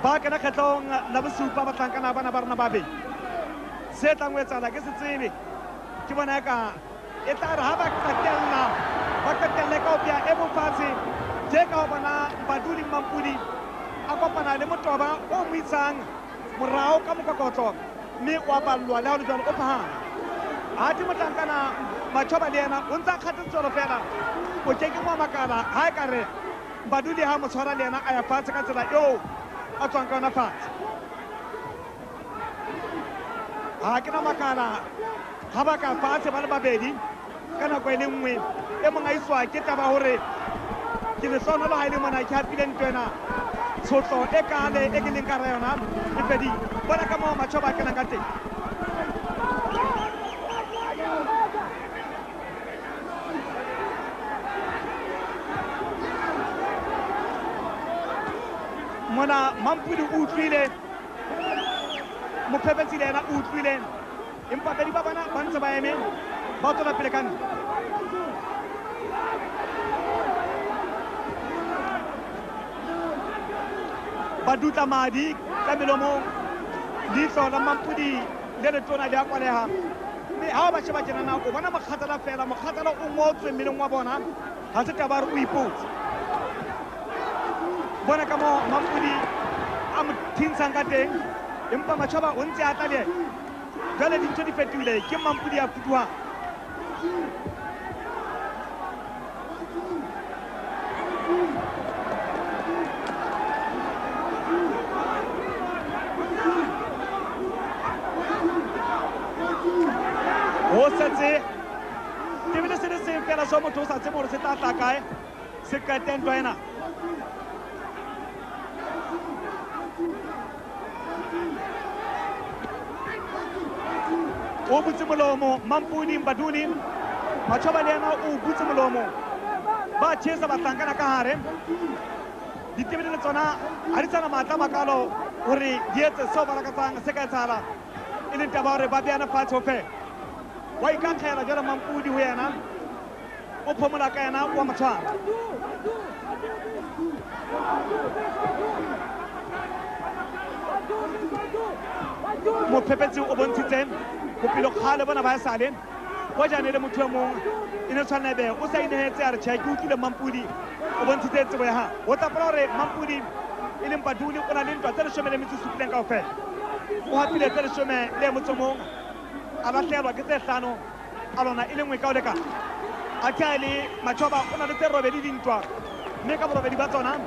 ba kana kgetlong la bosupa ba tlankana bana ba rena ba be se tlang o etsala ke se tsebe ke bona ka e tla re ha ba qetella ka opya e bofatshe je ka bona badudi Mampudi a kopana le motoba o mo itsang morao ka mokokotlo mme wa ballwa le ha le jwalo o phahama ha di motlankana Matshoba le yena o ntse a kgathetswelo fela o ke mo makala ha e ka re badudi ha mo tshwara le yena a ya fatshe ka tsela eo a tswang ka yona fatshe ha ke na makala ha ba ka fatshe ba le babedi ka nako e le nngwe e mong a iswa ke taba hore ke lesonolo ha e le mona ke hapile ntwena tshotlo e kale e ke leng ka ra yona e pedi bona ka moo Matshoba a kenang ka teng mona Mampudi o utlwile mophephetsi le yena o utlwile empa pedi ba bona ba ntse ba eme ba tswela pele ka ntle ba dutla madi ka melomong leihlo la Mampudi le letona di a kwaleha mme ha ba sheba tjena nako bona mokgathala fela mokgathala o ngotswe mmeleng wa bona ha se taba re o ipotse bona ka moo Mampudi a mo thintshang ka teng empa Matshoba o ntse a tla le jwale dintho di fetohile ke Mampudi a futuhang ho setse ke bile se le seng fela so motho o sa tsebe hore se tla tla kae se qete ntwa ena o butse molomo Mampudi badudi Matshoba le yena o butse molomo ba tjhesa ba tlankana ka hare ditebele le tsona ha di tsana matla makalo hore di etse seo ba lakatsang se ka etsahala e leng taba hore ba beana fatshe ho fela wa ikankgela jwale Mampudi ho yena o phomola ka yena wa matshwaro mophephetsi o bontshitse bophelo kgale bona ba sale wa jane le motho e mong e ne tshwana be o sa inehetse a re tjha ke utlwile Mampudi o bontshitse tsebo ya ha o tapola hore Mampudi e leng badudi o na le ntwa tse 17 kaofela o hapile tse 11 a lahlelwa ke tse 5 a lona e le nngwe ka o lekana a tla le Matshoba o na le tse 8 dintwa mme ka borobedi ba tsona